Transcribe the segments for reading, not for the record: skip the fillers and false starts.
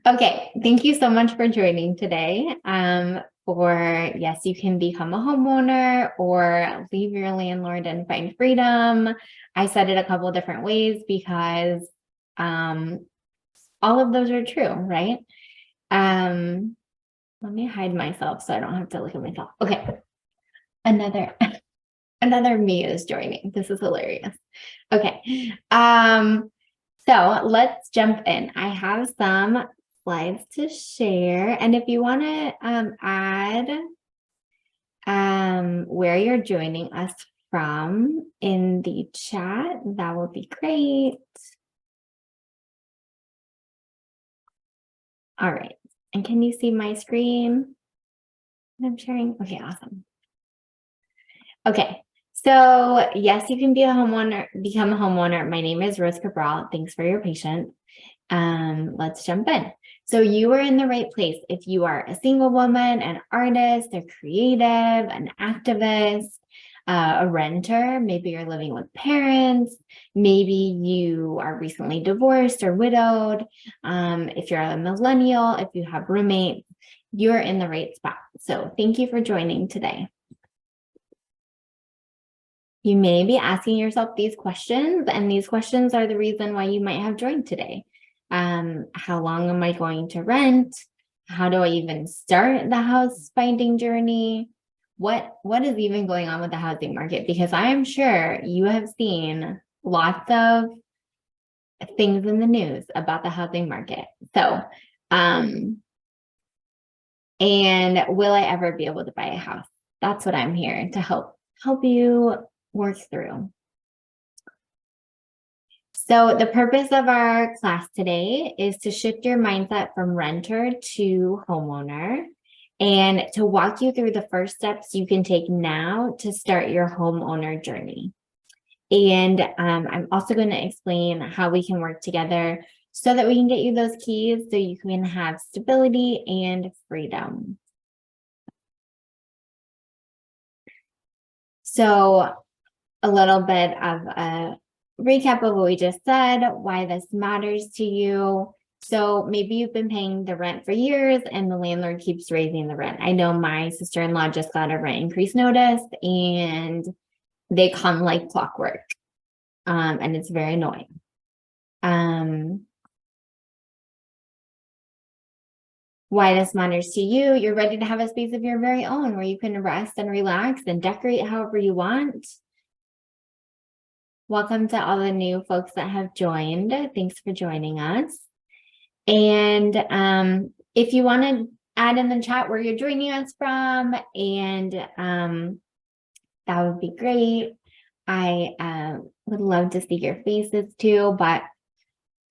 Okay, thank you so much for joining today. Yes, you can become a homeowner or leave your landlord and find freedom. I said it a couple different ways because all of those are true, right? Let me hide myself so I don't have to look at myself. Okay, another another me is joining. This is hilarious. Okay, so let's jump in. I have some slides to share. And if you want to add where you're joining us from in the chat, that would be great. All right. And can you see my screen that I'm sharing? Okay, awesome. Okay. So yes, you can be a homeowner, become a homeowner. My name is Rose Cabral. Thanks for your patience. Let's jump in. So you are in the right place. If you are a single woman, an artist, a creative, an activist, a renter, maybe you're living with parents, maybe you are recently divorced or widowed. If you're a millennial, if you have roommates, you're in the right spot. So thank you for joining today. You may be asking yourself these questions, and these questions are the reason why you might have joined today. How long am I going to rent? How do I even start the house finding journey? What is even going on with the housing market? Because I am sure you have seen lots of things in the news about the housing market. So, and will I ever be able to buy a house? That's what I'm here to help you work through. So the purpose of our class today is to shift your mindset from renter to homeowner and to walk you through the first steps you can take now to start your homeowner journey. And I'm also going to explain how we can work together so that we can get you those keys so you can have stability and freedom. So a little bit of a recap of what we just said, why this matters to you. So maybe you've been paying the rent for years and the landlord keeps raising the rent. I know my sister-in-law just got a rent increase notice and they come like clockwork. And it's very annoying. Why this matters to you, you're ready to have a space of your very own where you can rest and relax and decorate however you want. Welcome to all the new folks that have joined. Thanks for joining us. And if you want to add in the chat where you're joining us from, and that would be great. I would love to see your faces too, but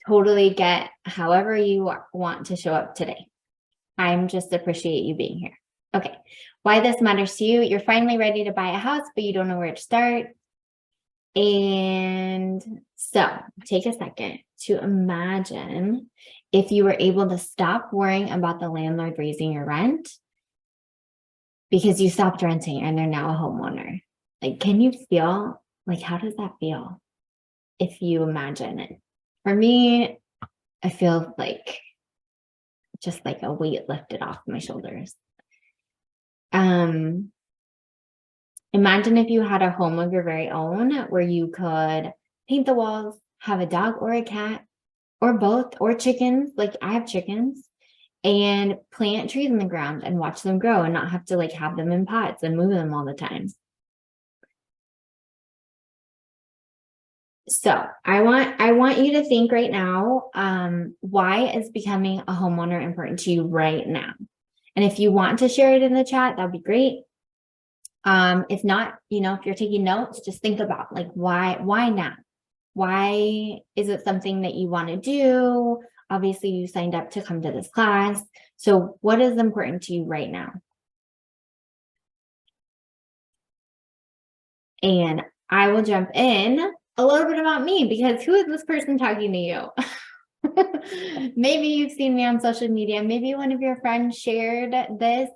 totally get however you want to show up today. I'm just appreciate you being here. Okay, why this matters to you. You're finally ready to buy a house, but you don't know where to start. And so take a second to imagine if you were able to stop worrying about the landlord raising your rent because you stopped renting and they're now a homeowner. Like, can you feel, like, how does that feel if you imagine it? For me, I feel like just like a weight lifted off my shoulders. Imagine if you had a home of your very own where you could paint the walls, have a dog or a cat, or both, or chickens, like I have chickens, and plant trees in the ground and watch them grow and not have to like have them in pots and move them all the time. So I want you to think right now, why is becoming a homeowner important to you right now? And if you want to share it in the chat, that'd be great. If not, if you're taking notes, just think about like, why now? Why is it something that you want to do? Obviously you signed up to come to this class. So what is important to you right now? And I will jump in a little bit about me because who is this person talking to you? Maybe you've seen me on social media. Maybe one of your friends shared this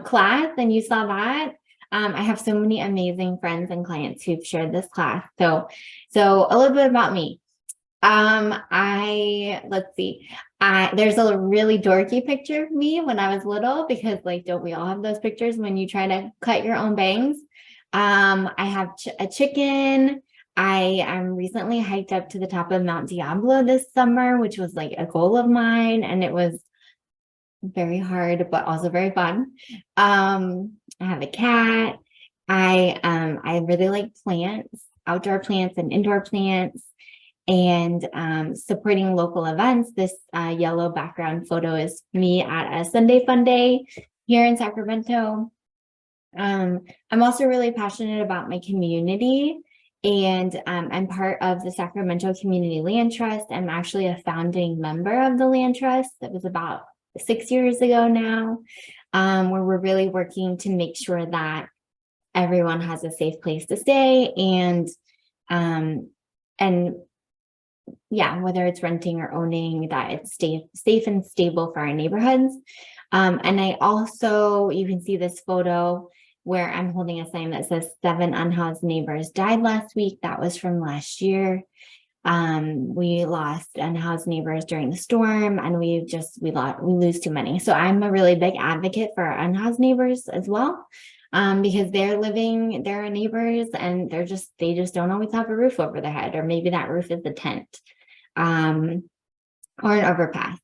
class and you saw that. I have so many amazing friends and clients who've shared this class. So a little bit about me. Let's see. There's a really dorky picture of me when I was little because like, don't we all have those pictures when you try to cut your own bangs? I have a chicken. I recently hiked up to the top of Mount Diablo this summer, which was like a goal of mine, and it was very hard, but also very fun. I have a cat. I really like plants, outdoor plants and indoor plants, and supporting local events. This yellow background photo is me at a Sunday Fun Day here in Sacramento. I'm also really passionate about my community, and I'm part of the Sacramento Community Land Trust. I'm actually a founding member of the Land Trust. That was about 6 years ago now, where we're really working to make sure that everyone has a safe place to stay, and yeah, whether it's renting or owning, that it's safe and stable for our neighborhoods. And I also, you can see this photo where I'm holding a sign that says 7 unhoused neighbors died last week. That was from last year. We lost unhoused neighbors during the storm, and we lose too many. So I'm a really big advocate for our unhoused neighbors as well, because they're our neighbors, and they just don't always have a roof over their head, or maybe that roof is a tent, or an overpass.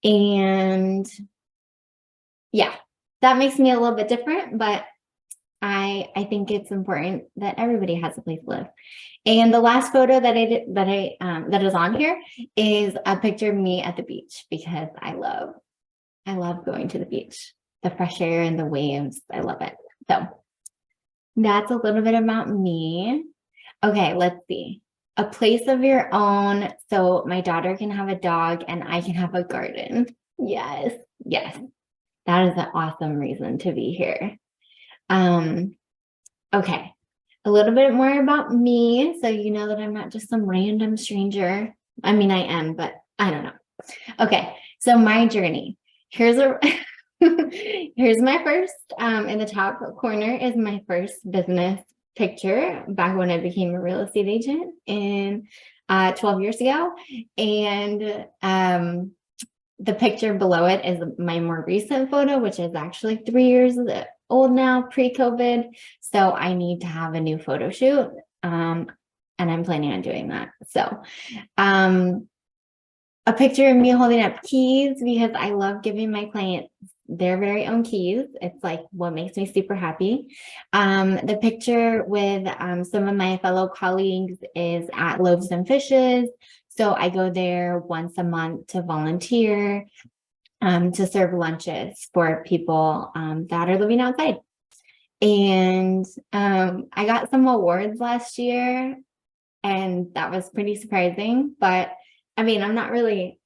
And yeah, that makes me a little bit different, but I think it's important that everybody has a place to live. And the last photo that is on here is a picture of me at the beach, because I love going to the beach, the fresh air and the waves. I love it. So that's a little bit about me. Okay, let's see. A place of your own. So my daughter can have a dog and I can have a garden. Yes, yes. That is an awesome reason to be here. Okay, a little bit more about me, so you know that I'm not just some random stranger. I mean, I am, but I don't know. Okay, so my journey. Here's my first, in the top corner is my first business picture back when I became a real estate agent in 12 years ago. And the picture below it is my more recent photo, which is actually 3 years old now, pre-COVID. So I need to have a new photo shoot. And I'm planning on doing that. So a picture of me holding up keys, because I love giving my clients their very own keys. It's like what makes me super happy. The picture with some of my fellow colleagues is at Loaves and Fishes. So I go there once a month to volunteer, to serve lunches for people that are living outside. And I got some awards last year, and that was pretty surprising. But I mean, I'm not really,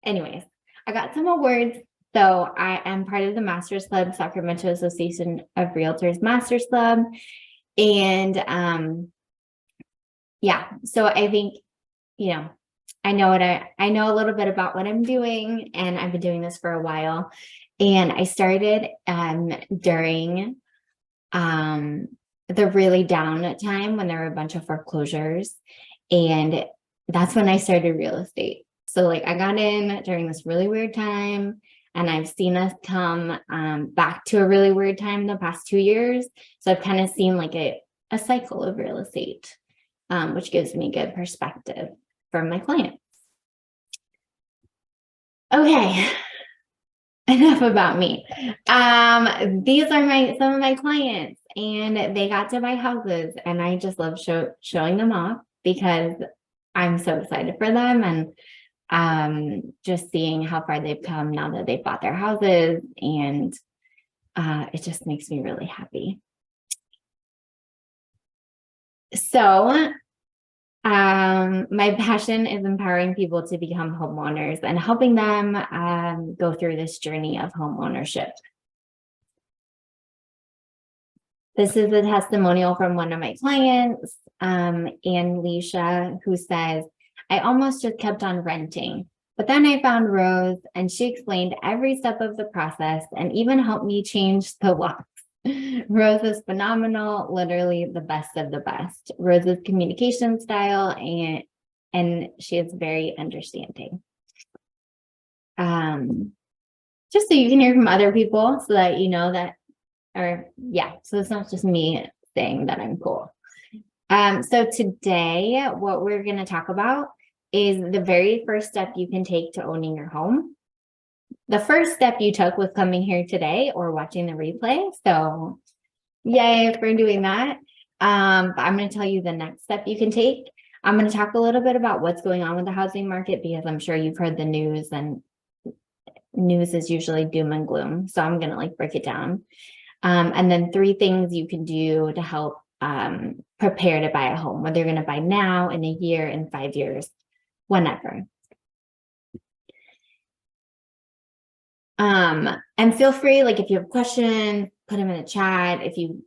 anyways, I got some awards. So I am part of the Masters Club, Sacramento Association of Realtors Masters Club. And yeah, so I think, you know, I know a little bit about what I'm doing, and I've been doing this for a while. And I started during the really down time when there were a bunch of foreclosures, and that's when I started real estate. So like I got in during this really weird time, and I've seen us come back to a really weird time the past 2 years. So I've kind of seen like a cycle of real estate, which gives me good perspective from my clients. Okay, enough about me. These are some of my clients, and they got to buy houses, and I just love showing them off because I'm so excited for them, and just seeing how far they've come now that they've bought their houses, and it just makes me really happy. So my passion is empowering people to become homeowners and helping them go through this journey of home ownership. This is a testimonial from one of my clients, Ann Leisha, who says, I almost just kept on renting, but then I found Rose, and she explained every step of the process and even helped me change the locks. Rose is phenomenal, literally the best of the best. Rose's communication style, and she is very understanding. Just so you can hear from other people so that you know that, or yeah, so it's not just me saying that I'm cool. So today, what we're going to talk about is the very first step you can take to owning your home. The first step you took was coming here today or watching the replay. So yay for doing that. But I'm going to tell you the next step you can take. I'm going to talk a little bit about what's going on with the housing market because I'm sure you've heard the news, and news is usually doom and gloom. So I'm going to break it down. And then 3 things you can do to help prepare to buy a home, whether you're going to buy now, in a year, in 5 years, whenever. And feel free, if you have questions, put them in the chat. If you,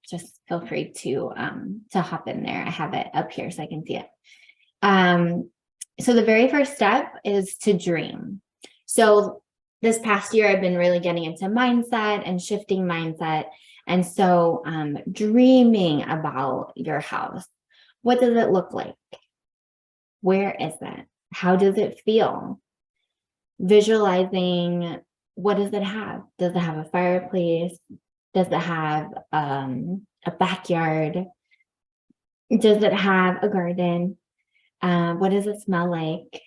just feel free to hop in there. I have it up here so I can see it. So the very first step is to dream. So this past year, I've been really getting into mindset and shifting mindset. And so dreaming about your house. What does it look like? Where is it? How does it feel? Visualizing, what does it have? Does it have a fireplace? Does it have a backyard? Does it have a garden? What does it smell like?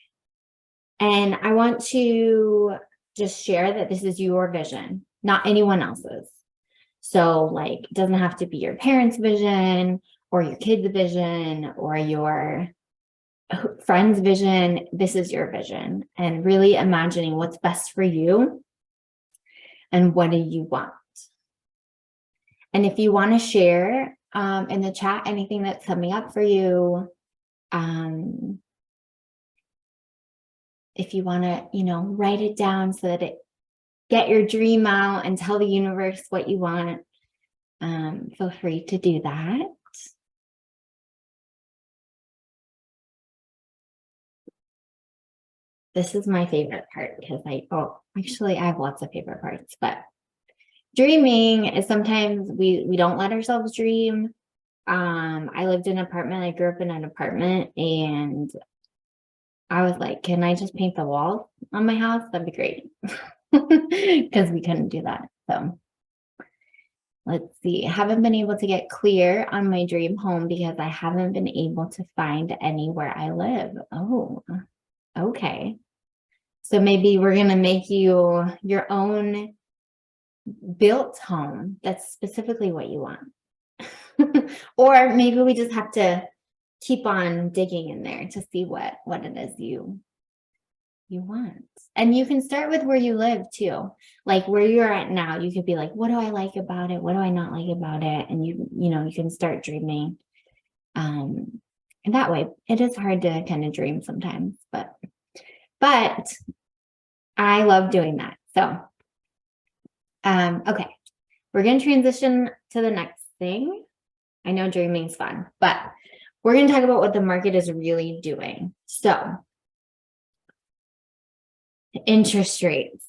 And I want to just share that this is your vision, not anyone else's. So it doesn't have to be your parents' vision or your kid's vision or your friend's vision. This is your vision, and really imagining what's best for you and what do you want. And if you want to share in the chat anything that's coming up for you, if you want to, write it down so that get your dream out and tell the universe what you want, feel free to do that. This is my favorite part because actually I have lots of favorite parts, but dreaming is sometimes we don't let ourselves dream. I lived in an apartment. I grew up in an apartment, and I was like, can I just paint the walls on my house? That'd be great. Because we couldn't do that. So let's see. I haven't been able to get clear on my dream home because I haven't been able to find anywhere I live. Oh, okay. So maybe we're going to make you your own built home. That's specifically what you want. Or maybe we just have to keep on digging in there to see what it is you want. And you can start with where you live too. Where you're at now, you could be like, what do I like about it? What do I not like about it? And you can start dreaming. And that way, it is hard to kind of dream sometimes, but I love doing that. So, okay, we're going to transition to the next thing. I know dreaming's fun, but we're going to talk about what the market is really doing. So, interest rates.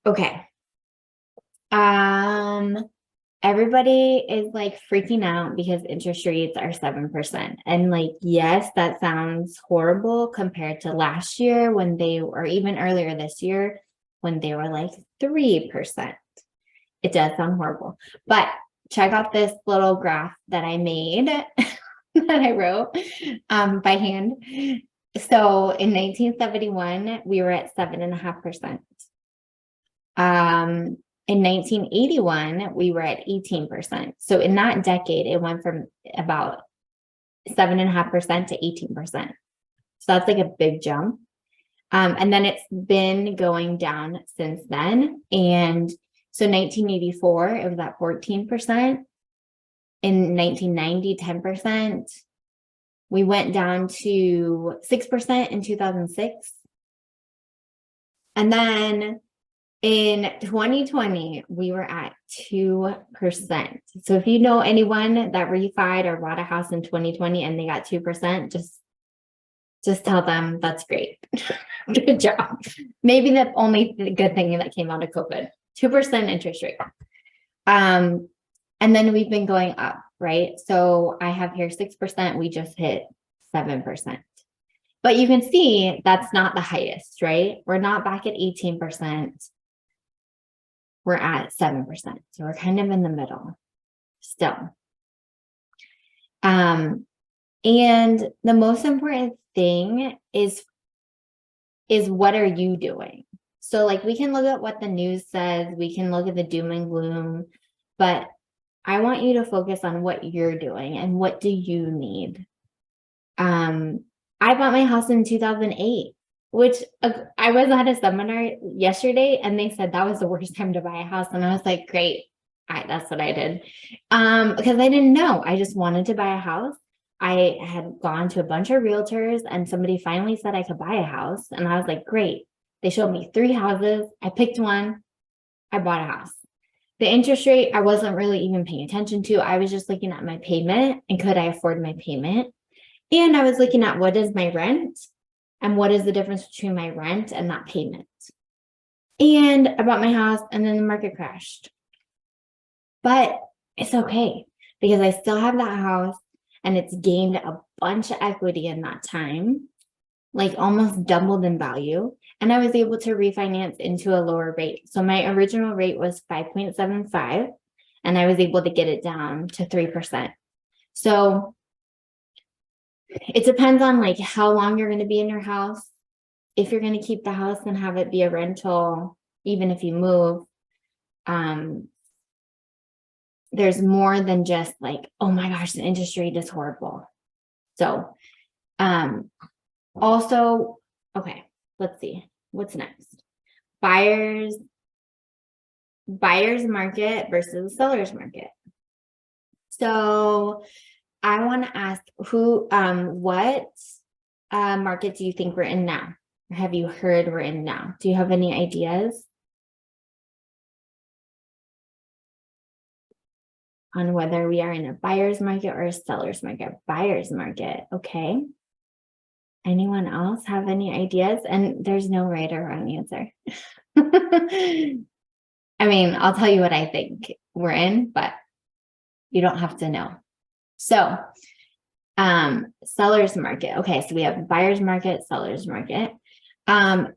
Okay. Everybody is freaking out because interest rates are 7%. And yes, that sounds horrible compared to last year when or even earlier this year when they were 3%. It does sound horrible, but check out this little graph that I made that I wrote by hand. So in 1971, we were at 7.5%. In 1981, we were at 18%. So in that decade, it went from about 7.5% to 18%. So that's a big jump. And then it's been going down since then. And so 1984, it was at 14%. In 1990, 10%. We went down to 6% in 2006. And then in 2020, we were at 2%. So if you know anyone that refied or bought a house in 2020 and they got 2%, just tell them that's great. Good job. Maybe the only good thing that came out of COVID, 2% interest rate. And then we've been going up, right? So I have here 6%, we just hit 7%. But you can see that's not the highest, right? We're not back at 18%. We're at 7%. So we're kind of in the middle still. And the most important thing is what are you doing? So like we can look at what the news says, we can look at the doom and gloom, but I want you to focus on what you're doing and what do you need. I bought my house in 2008, which I was at a seminar yesterday and they said that was the worst time to buy a house. And I was like, great, that's what I did. Because I didn't know, I just wanted to buy a house. I had gone to a bunch of realtors and somebody finally said I could buy a house. And I was like, great. They showed me 3 houses. I picked one. I bought a house. The interest rate, I wasn't really even paying attention to. I was just looking at my payment and could I afford my payment? And I was looking at what is my rent and what is the difference between my rent and that payment. And I bought my house and then the market crashed. But it's okay because I still have that house and it's gained a bunch of equity in that time, like almost doubled in value. And I was able to refinance into a lower rate. So my original rate was 5.75 and I was able to get it down to 3%. So it depends on like how long you're going to be in your house. If you're going to keep the house and have it be a rental, even if you move, there's more than just like, oh my gosh, the interest rate is horrible. So, also, okay, let's see, what's next? Buyers market versus seller's market. So I want to ask what market do you think we're in now? Or have you heard we're in now? Do you have any ideas on whether we are in a buyer's market or a seller's market? Buyer's market, okay. Anyone else have any ideas? And there's no right or wrong answer. I mean, I'll tell you what I think we're in, but you don't have to know. So, seller's market. Okay, so we have buyer's market, seller's market.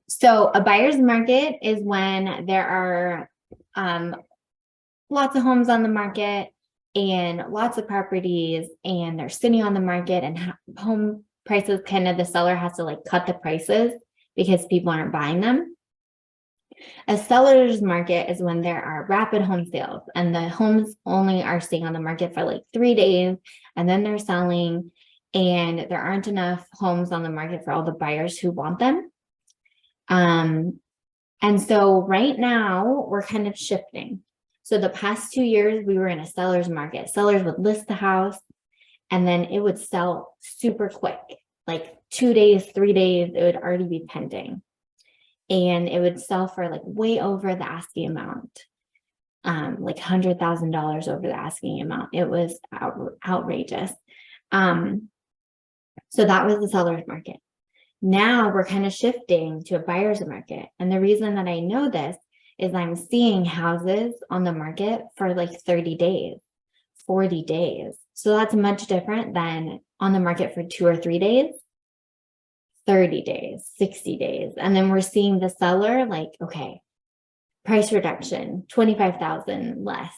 So a buyer's market is when there are lots of homes on the market and lots of properties and they're sitting on the market and home prices, kind of the seller has to like cut the prices because people aren't buying them. A seller's market is when there are rapid home sales and the homes only are staying on the market for like 3 days and then they're selling and there aren't enough homes on the market for all the buyers who want them. And so right now we're kind of shifting. So the past 2 years we were in a seller's market. Sellers would list the house and then it would sell super quick, like 2 days, 3 days, it would already be pending. And it would sell for like way over the asking amount, like $100,000 over the asking amount. It was outrageous. So that was the seller's market. Now we're kind of shifting to a buyer's market. And the reason that I know this is I'm seeing houses on the market for like 30 days, 40 days. So that's much different than on the market for 2 or 3 days, 30 days, 60 days. And then we're seeing the seller like, okay, price reduction, 25,000 less,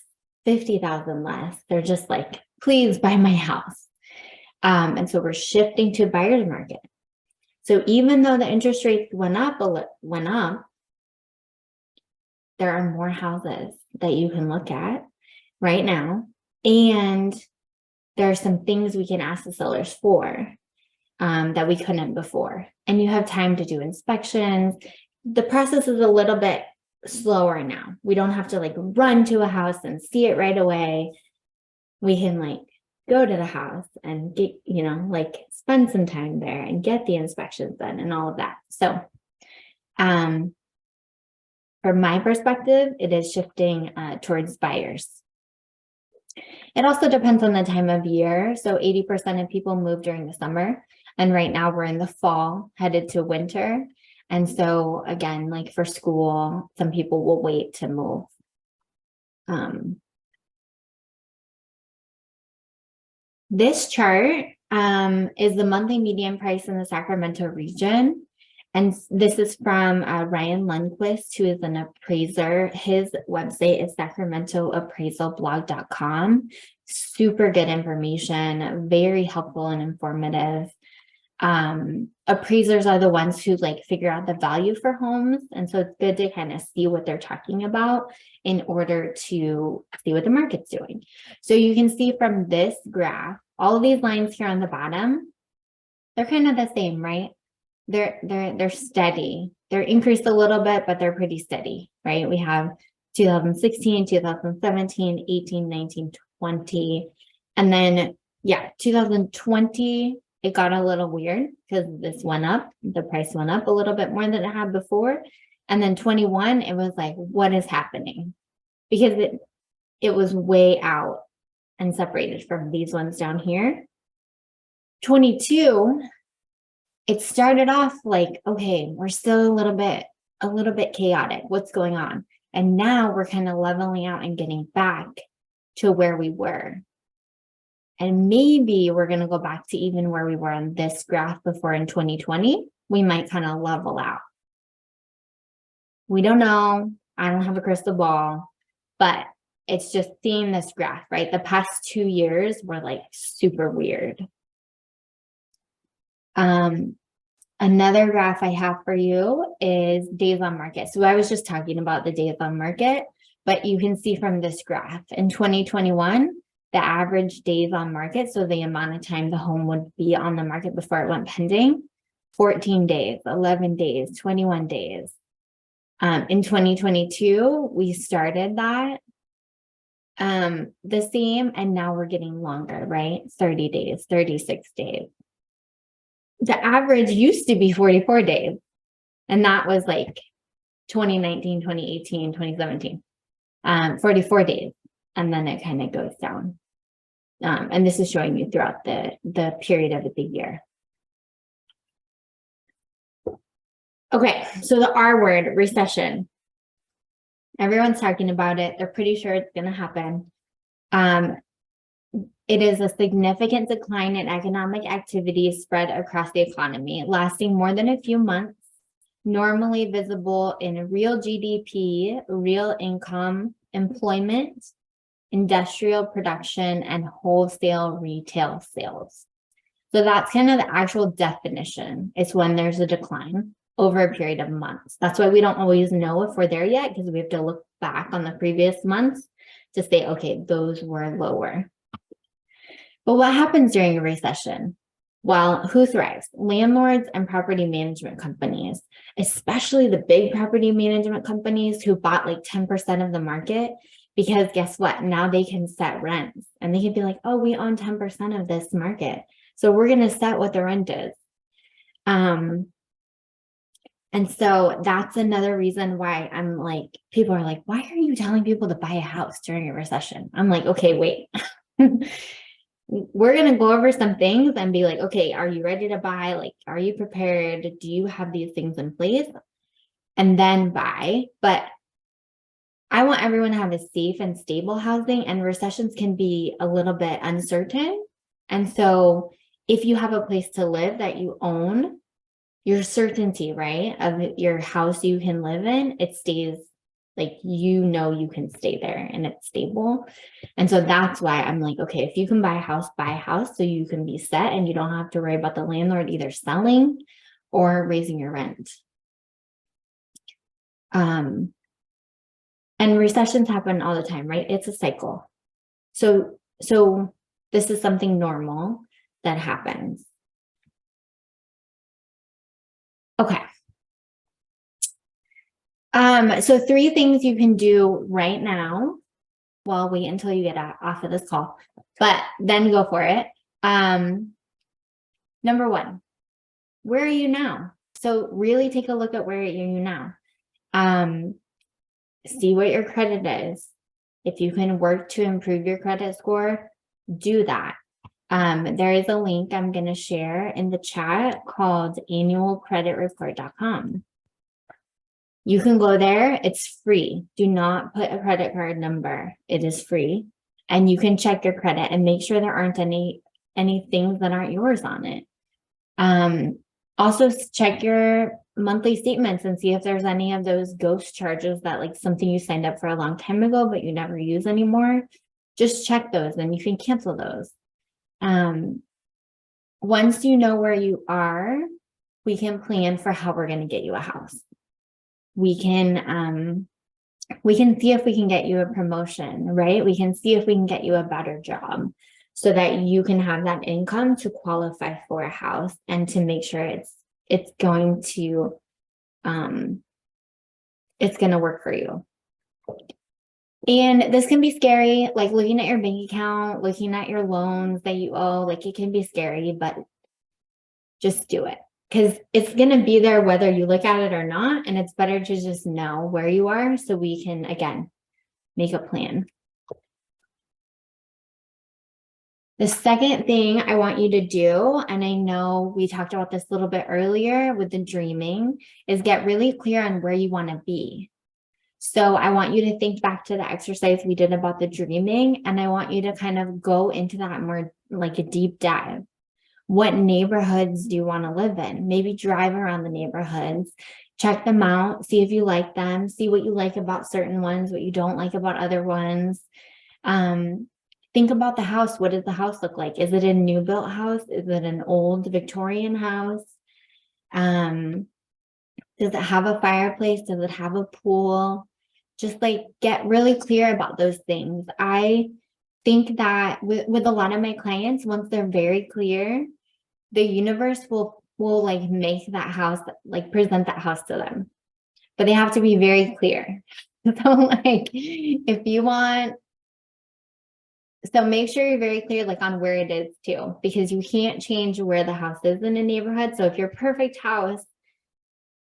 50,000 less. They're just like, please buy my house. And so we're shifting to a buyer's market. So even though the interest rates went up, there are more houses that you can look at right now. And there are some things we can ask the sellers for that we couldn't before. And you have time to do inspections. The process is a little bit slower now. We don't have to like run to a house and see it right away. We can like go to the house and get, like spend some time there and get the inspections done and all of that. So, from my perspective, it is shifting towards buyers. It also depends on the time of year. So 80% of people move during the summer. And right now we're in the fall, headed to winter. And so again, like for school, some people will wait to move. This chart is the monthly median price in the Sacramento region. And this is from Ryan Lundquist, who is an appraiser. His website is sacramentoappraisalblog.com. Super good information, very helpful and informative. Appraisers are the ones who like figure out the value for homes. And so it's good to kind of see what they're talking about in order to see what the market's doing. So you can see from this graph, all of these lines here on the bottom, they're kind of the same, right? They're steady. They're increased a little bit, but they're pretty steady, right? We have 2016, 2017, 18, 19, 20. And then, yeah, 2020, it got a little weird because this went up. The price went up a little bit more than it had before. And then 21, it was like, what is happening? Because it was way out and separated from these ones down here. 22, it started off like, okay, we're still a little bit chaotic. What's going on? And now we're kind of leveling out and getting back to where we were. And maybe we're going to go back to even where we were on this graph before in 2020. We might kind of level out. We don't know. I don't have a crystal ball, but it's just seeing this graph, right? The past 2 years were like super weird. Another graph I have for you is days on market. So I was just talking about the days on market, but you can see from this graph in 2021, the average days on market, so the amount of time the home would be on the market before it went pending, 14 days, 11 days, 21 days. In 2022, we started that the same, and now we're getting longer, right? 30 days, 36 days. The average used to be 44 days, and that was like 2019, 2018, 2017, 44 days, and then it kind of goes down. And this is showing you throughout the period of the year. Okay, so the R word, recession. Everyone's talking about it. They're pretty sure it's going to happen. It is a significant decline in economic activity spread across the economy, lasting more than a few months, normally visible in real GDP, real income, employment, industrial production, and wholesale retail sales. So that's kind of the actual definition. It's when there's a decline over a period of months. That's why we don't always know if we're there yet, because we have to look back on the previous months to say, okay, those were lower. But what happens during a recession? Well, who thrives? Landlords and property management companies, especially the big property management companies who bought like 10% of the market, because guess what? Now they can set rents and they can be like, oh, we own 10% of this market, so we're going to set what the rent is. And so that's another reason why I'm like, people are like, why are you telling people to buy a house during a recession? I'm like, okay, wait. We're going to go over some things and be like, okay, are you ready to buy? Like, are you prepared? Do you have these things in place? And then buy. But I want everyone to have a safe and stable housing, and recessions can be a little bit uncertain. And so if you have a place to live that you own, your certainty, right, of your house you can live in, it stays like, you know, you can stay there and it's stable. And so that's why I'm like, okay, if you can buy a house so you can be set and you don't have to worry about the landlord either selling or raising your rent. And recessions happen all the time, right? It's a cycle. So this is something normal that happens. Okay. So 3 things you can do right now. Well, wait until you get off of this call, but then go for it. Number 1, where are you now? So really take a look at where are you now. See what your credit is. If you can work to improve your credit score, do that. There is a link I'm going to share in the chat called annualcreditreport.com. You can go there. It's free. Do not put a credit card number. It is free. And you can check your credit and make sure there aren't any any things that aren't yours on it. Also check your monthly statements and see if there's any of those ghost charges that like something you signed up for a long time ago, but you never use anymore. Just check those and you can cancel those. Once you know where you are, we can plan for how we're going to get you a house. We can see if we can get you a promotion, right? We can see if we can get you a better job so that you can have that income to qualify for a house and to make sure it's going to work for you. And this can be scary, like looking at your bank account, looking at your loans that you owe, like it can be scary, but just do it because it's going to be there whether you look at it or not. And it's better to just know where you are so we can, again, make a plan. The second thing I want you to do, and I know we talked about this a little bit earlier with the dreaming, is get really clear on where you want to be. So I want you to think back to the exercise we did about the dreaming, and I want you to kind of go into that more like a deep dive. What neighborhoods do you want to live in? Maybe drive around the neighborhoods, check them out, see if you like them, see what you like about certain ones, what you don't like about other ones. Think about the house. What does the house look like? Is it a new built house? Is it an old Victorian house? Does it have a fireplace? Does it have a pool? Just like get really clear about those things. I think that with a lot of my clients, once they're very clear, the universe will like make that house, like present that house to them. But they have to be very clear. So like if you want, so make sure you're very clear like on where it is too, because you can't change where the house is in a neighborhood. So if your perfect house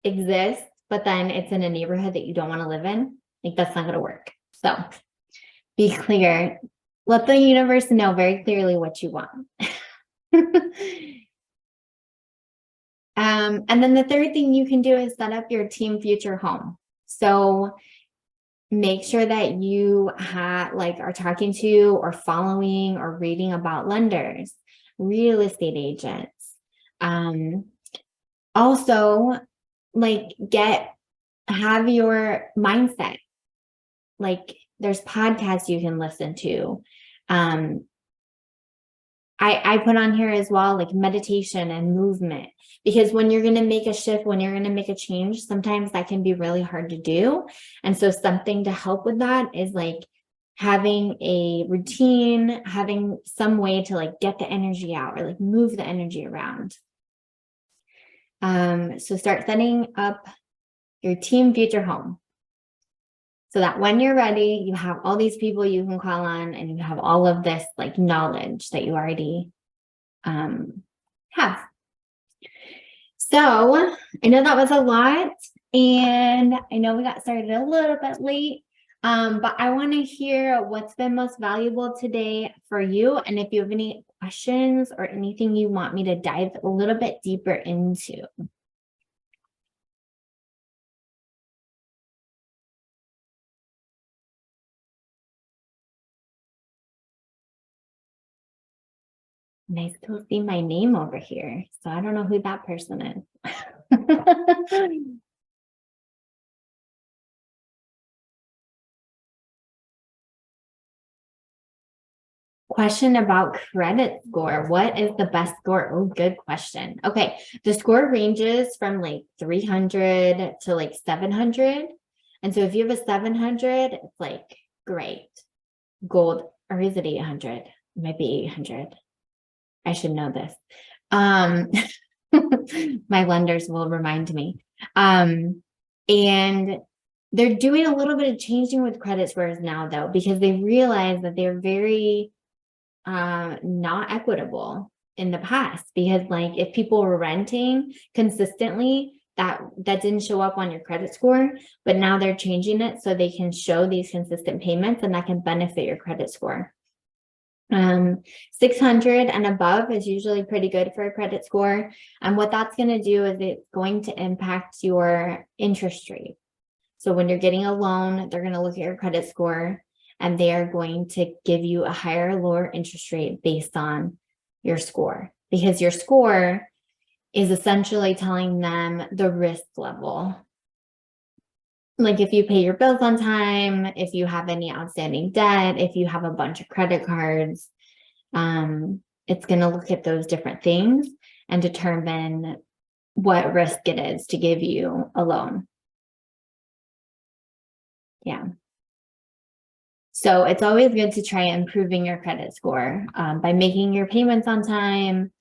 exists, but then it's in a neighborhood that you don't want to live in, like that's not going to work. So be clear. Let the universe know very clearly what you want. And then the third thing you can do is set up your team future home. So make sure that you are talking to or following or reading about lenders, real estate agents. Also, like have your mindset. Like there's podcasts you can listen to. I put on here as well, like meditation and movement, because when you're going to make a shift, when you're going to make a change, sometimes that can be really hard to do. And so something to help with that is like having a routine, having some way to like get the energy out or like move the energy around. So start setting up your team future home so that when you're ready, you have all these people you can call on and you have all of this like knowledge that you already have. So I know that was a lot and I know we got started a little bit late, but I want to hear what's been most valuable today for you. And if you have any questions or anything you want me to dive a little bit deeper into. Nice to see my name over here. So I don't know who that person is. Question about credit score. What is the best score? Oh, good question. Okay. The score ranges from like 300 to like 700. And so if you have a 700, it's like great. Gold, or is it 800? It might be 800. I should know this. My lenders will remind me. And they're doing a little bit of changing with credit scores now though, because they realize that they're very not equitable in the past, because like if people were renting consistently, that didn't show up on your credit score, but now they're changing it so they can show these consistent payments and that can benefit your credit score. 600 and above is usually pretty good for a credit score. And what that's going to do is it's going to impact your interest rate. So when you're getting a loan, they're going to look at your credit score and they are going to give you a higher or lower interest rate based on your score, because your score is essentially telling them the risk level. Like if you pay your bills on time, if you have any outstanding debt, if you have a bunch of credit cards, it's going to look at those different things and determine what risk it is to give you a loan. Yeah. So it's always good to try improving your credit score by making your payments on time.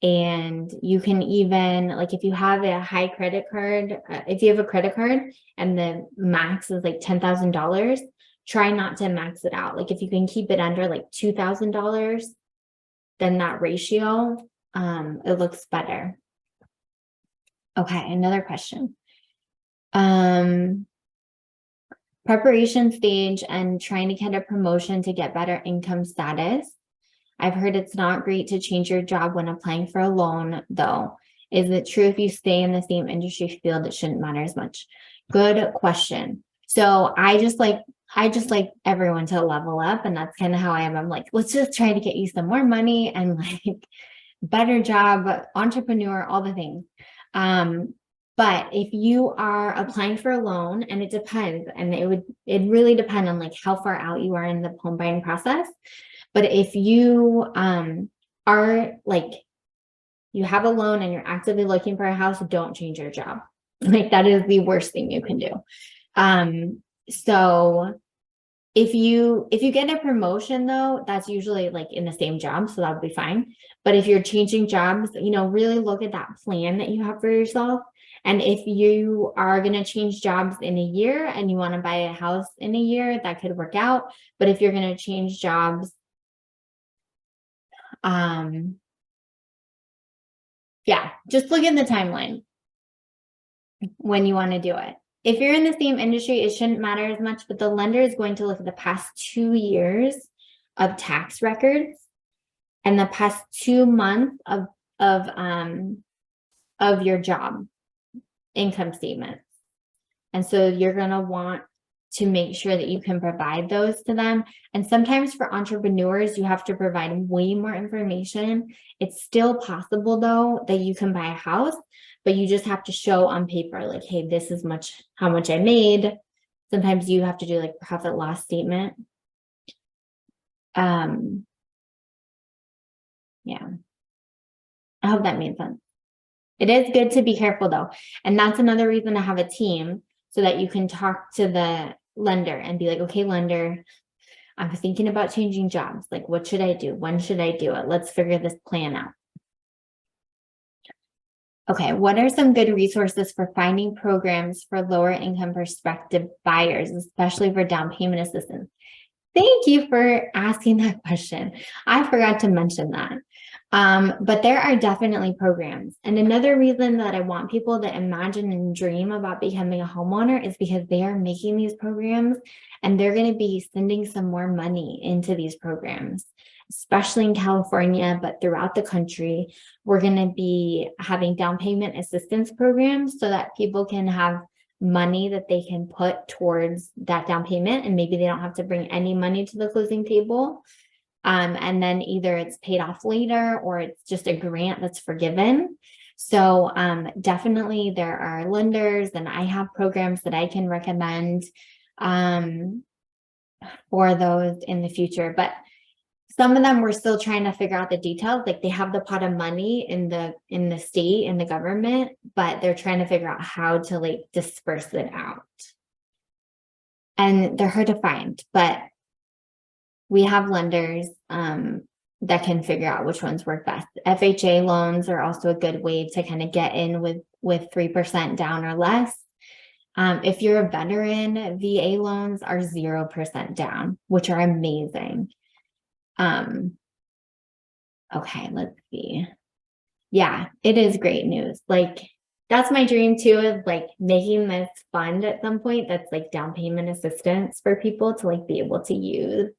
And you can even, like, if you have a high credit card, if you have a credit card and the max is like $10,000, try not to max it out. Like if you can keep it under like $2,000, then that ratio, it looks better. Okay, another question. Preparation stage and trying to get a promotion to get better income status. I've heard it's not great to change your job when applying for a loan, though. Is it true if you stay in the same industry field, it shouldn't matter as much? Good question. So I just like everyone to level up, and that's kind of how I am. I'm like, let's just try to get you some more money and like better job, entrepreneur, all the things. But if you are applying for a loan, and it depends, and it really depend on like how far out you are in the home buying process. But if you are like, you have a loan and you're actively looking for a house, don't change your job. Like that is the worst thing you can do. So if you get a promotion though, that's usually like in the same job, so that'll be fine. But if you're changing jobs, really look at that plan that you have for yourself. And if you are going to change jobs in a year and you want to buy a house in a year, that could work out. But if you're going to change jobs, yeah, just look at the timeline when you want to do it. If you're in the same industry, it shouldn't matter as much, but the lender is going to look at the past 2 years of tax records and the past 2 months of your job income statement. And so you're going to want to make sure that you can provide those to them. And sometimes for entrepreneurs, you have to provide way more information. It's still possible though that you can buy a house, but you just have to show on paper, like, hey, this is how much I made. Sometimes you have to do like profit loss statement. Yeah, I hope that made sense. It is good to be careful though. And that's another reason to have a team, so that you can talk to the lender and be like, okay, lender, I'm thinking about changing jobs. Like, what should I do? When should I do it? Let's figure this plan out. Okay, what are some good resources for finding programs for lower income prospective buyers, especially for down payment assistance? Thank you for asking that question. I forgot to mention that. But there are definitely programs. And another reason that I want people to imagine and dream about becoming a homeowner is because they are making these programs and they're going to be sending some more money into these programs, especially in California, but throughout the country. We're going to be having down payment assistance programs so that people can have money that they can put towards that down payment, and maybe they don't have to bring any money to the closing table. And then either it's paid off later or it's just a grant that's forgiven. So definitely there are lenders, and I have programs that I can recommend for those in the future. But some of them we're still trying to figure out the details. Like they have the pot of money in the state, in the government, but they're trying to figure out how to like disperse it out. And they're hard to find, but we have lenders that can figure out which ones work best. FHA loans are also a good way to kind of get in with 3% down or less. If you're a veteran, VA loans are 0% down, which are amazing. Okay, let's see. Yeah, it is great news. Like that's my dream too, is like making this fund at some point that's like down payment assistance for people to like be able to use.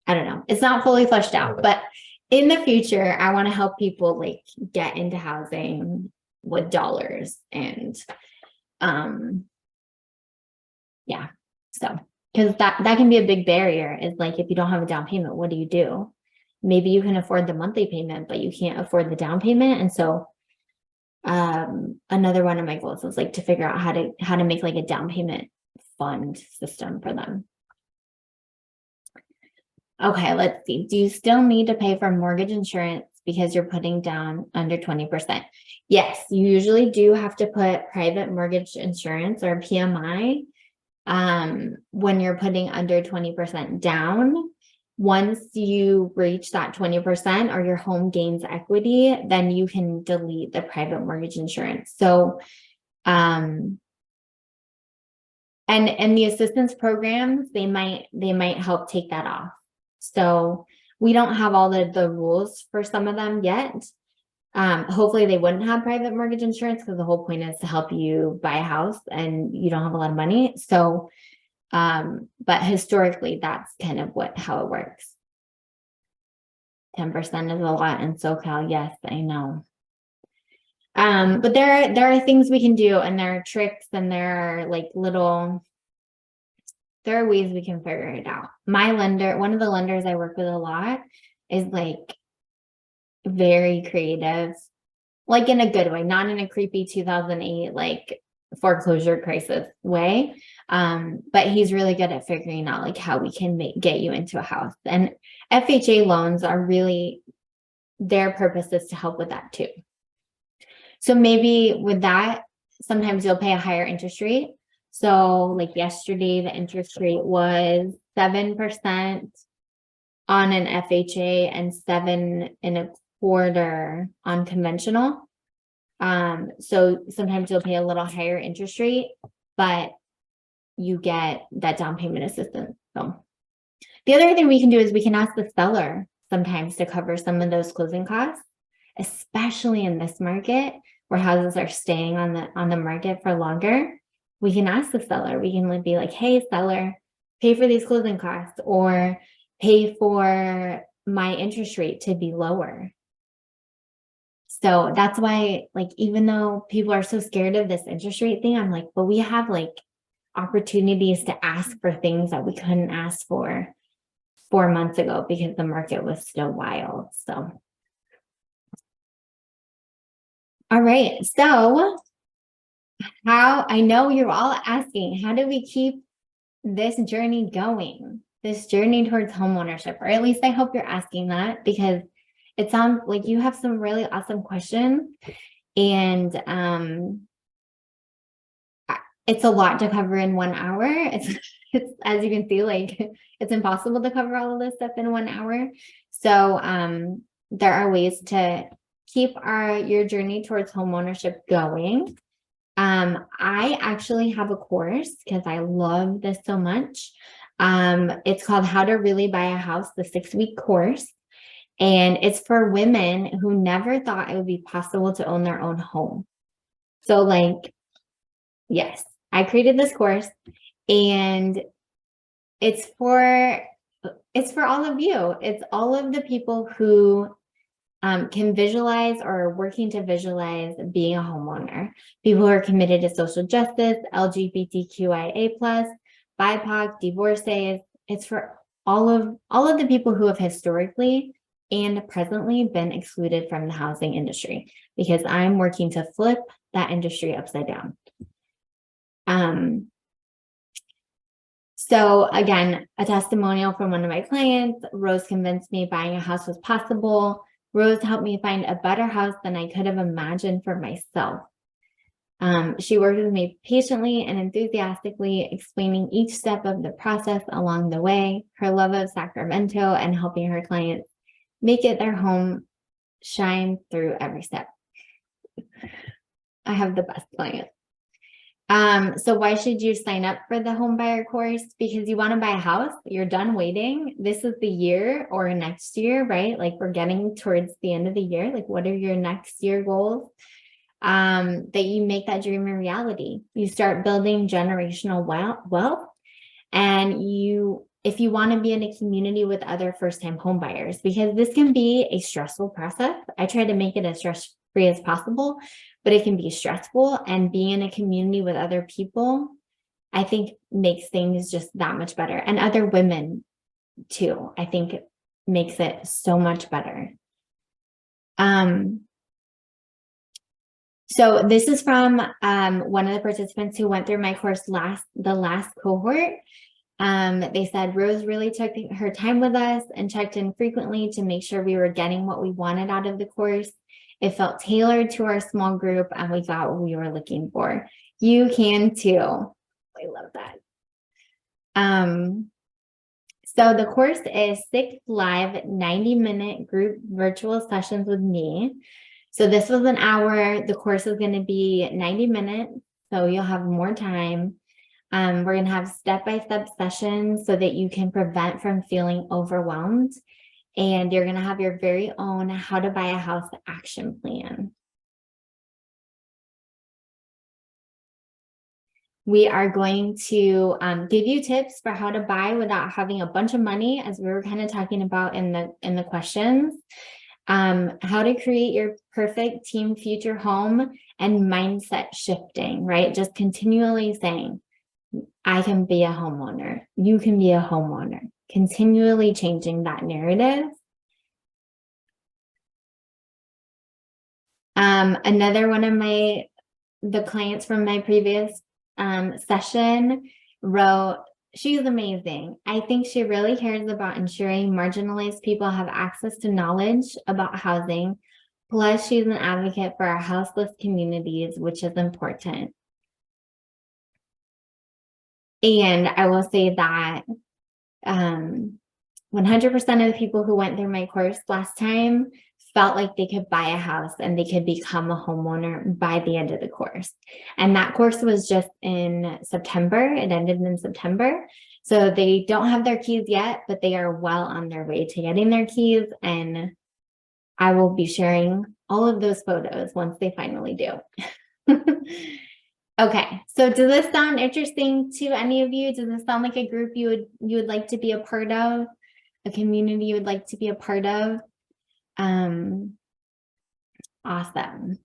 I don't know. It's not fully fleshed out, but in the future, I want to help people like get into housing with dollars. And yeah, so because that can be a big barrier, is like if you don't have a down payment, what do you do? maybe you can afford the monthly payment, but you can't afford the down payment. And so another one of my goals was like to figure out how to make like a down payment fund system for them. Okay, let's see. Do you still need to pay for mortgage insurance because you're putting down under 20%? Yes, you usually do have to put private mortgage insurance or PMI when you're putting under 20% down. Once you reach that 20% or your home gains equity, then you can delete the private mortgage insurance. So, and the assistance programs, they might help take that off. So we don't have all the rules for some of them yet. Hopefully they wouldn't have private mortgage insurance because the whole point is to help you buy a house and you don't have a lot of money. So, but historically, that's kind of how it works. 10% is a lot in SoCal. Yes, I know. But there are things we can do, and there are tricks, and there are like there are ways we can figure it out. My lender, one of the lenders I work with a lot, is like very creative, like in a good way, not in a creepy 2008 like foreclosure crisis way. But he's really good at figuring out like how we can get you into a house. And FHA loans are really, their purpose is to help with that too. So maybe with that, sometimes you'll pay a higher interest rate. So like yesterday, the interest rate was 7% on an FHA and 7.25% on conventional. So sometimes you'll pay a little higher interest rate, but you get that down payment assistance. So the other thing we can do is we can ask the seller sometimes to cover some of those closing costs, especially in this market where houses are staying on the market for longer. We can ask the seller, we can be like, hey, seller, pay for these closing costs or pay for my interest rate to be lower. So that's why, like, even though people are so scared of this interest rate thing, I'm like, but we have like opportunities to ask for things that we couldn't ask for 4 months ago because the market was still wild. So, all right. So I know you're all asking, how do we keep this journey going, this journey towards homeownership? Or at least I hope you're asking that, because it sounds like you have some really awesome questions, and it's a lot to cover in 1 hour. It's as you can see, like it's impossible to cover all of this stuff in 1 hour. So there are ways to keep your journey towards homeownership going. I actually have a course because I love this so much. It's called How to Really Buy a House, the 6-week course. And it's for women who never thought it would be possible to own their own home. So like, yes, I created this course, and it's for all of you. It's all of the people who can visualize or are working to visualize being a homeowner. People who are committed to social justice, LGBTQIA+, BIPOC, divorcees. It's for all of the people who have historically and presently been excluded from the housing industry, because I'm working to flip that industry upside down. So again, a testimonial from one of my clients. Rose convinced me buying a house was possible. Rose helped me find a better house than I could have imagined for myself. She worked with me patiently and enthusiastically, explaining each step of the process along the way. Her love of Sacramento and helping her clients make it their home shine through every step. I have the best clients. So why should you sign up for the home buyer course? Because you want to buy a house, you're done waiting. This is the year or next year, right? Like we're getting towards the end of the year. Like what are your next year goals? That you make that dream a reality. You start building generational wealth, and if you want to be in a community with other first-time home buyers, because this can be a stressful process. I try to make it as stress-free as possible, but it can be stressful, and being in a community with other people, I think makes things just that much better. And other women too, I think makes it so much better. So this is from one of the participants who went through my course the last cohort. They said Rose really took her time with us and checked in frequently to make sure we were getting what we wanted out of the course. It felt tailored to our small group and we got what we were looking for. You can too. I love that. So the course is 6 live 90-minute group virtual sessions with me. So this was an hour. The course is going to be 90 minutes. So you'll have more time. We're going to have step-by-step sessions so that you can prevent from feeling overwhelmed. And you're going to have your very own how to buy a house action plan. We are going to give you tips for how to buy without having a bunch of money, as we were kind of talking about in the questions. How to create your perfect team future home and mindset shifting, right? Just continually saying, I can be a homeowner. You can be a homeowner. Continually changing that narrative. Another one of the clients from my previous session wrote, she's amazing. I think she really cares about ensuring marginalized people have access to knowledge about housing. Plus, she's an advocate for our houseless communities, which is important. And I will say that 100% of the people who went through my course last time felt like they could buy a house and they could become a homeowner by the end of the course. And that course was just in September. It ended in September. So they don't have their keys yet, but they are well on their way to getting their keys. And I will be sharing all of those photos once they finally do. Okay, so does this sound interesting to any of you? Does this sound like a group you would like to be a part of? A community you would like to be a part of? Awesome.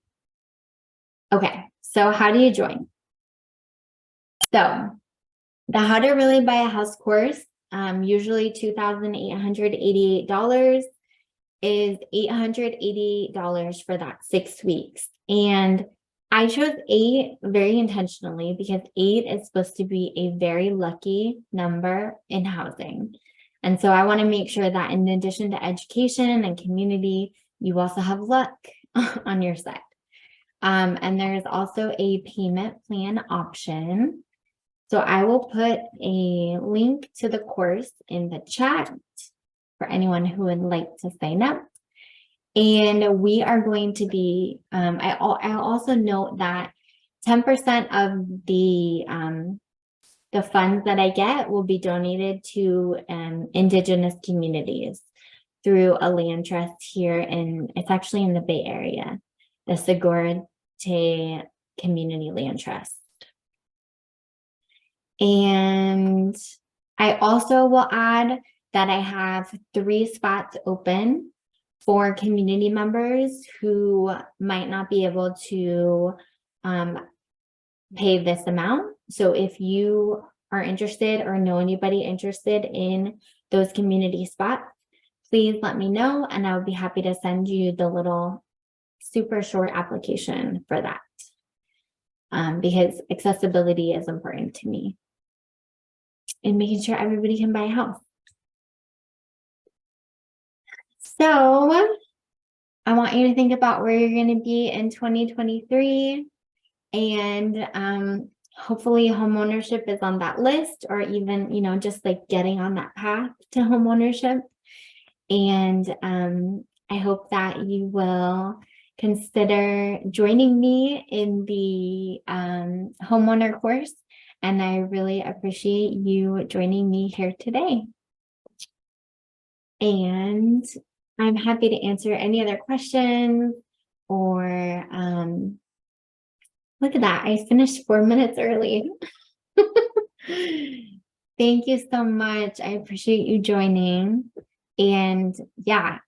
Okay, so how do you join? So the How to Really Buy a House course, usually $2,888 is $880 for that 6 weeks. And I chose 8 very intentionally because 8 is supposed to be a very lucky number in housing. And so I want to make sure that in addition to education and community, you also have luck on your side. And there's also a payment plan option. So I will put a link to the course in the chat for anyone who would like to sign up. And we are going to be, I'll also note that 10% of the funds that I get will be donated to Indigenous communities through a land trust here it's actually in the Bay Area, the Segura Community Land Trust. And I also will add that I have 3 spots open for community members who might not be able to pay this amount. So if you are interested or know anybody interested in those community spots, please let me know and I would be happy to send you the little super short application for that. Because accessibility is important to me and making sure everybody can buy a house. So I want you to think about where you're going to be in 2023 and hopefully homeownership is on that list, or even, you know, just like getting on that path to homeownership. And I hope that you will consider joining me in the homeowner course. And I really appreciate you joining me here today. And I'm happy to answer any other questions or look at that. I finished 4 minutes early. Thank you so much. I appreciate you joining. And yeah,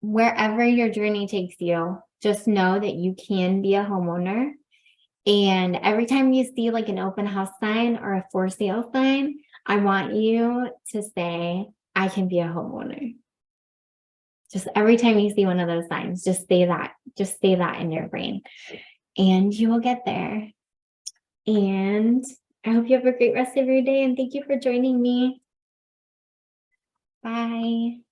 wherever your journey takes you, just know that you can be a homeowner. And every time you see like an open house sign or a for sale sign, I want you to say, I can be a homeowner. Just every time you see one of those signs, just say that in your brain, and you will get there. And I hope you have a great rest of your day, and thank you for joining me. Bye.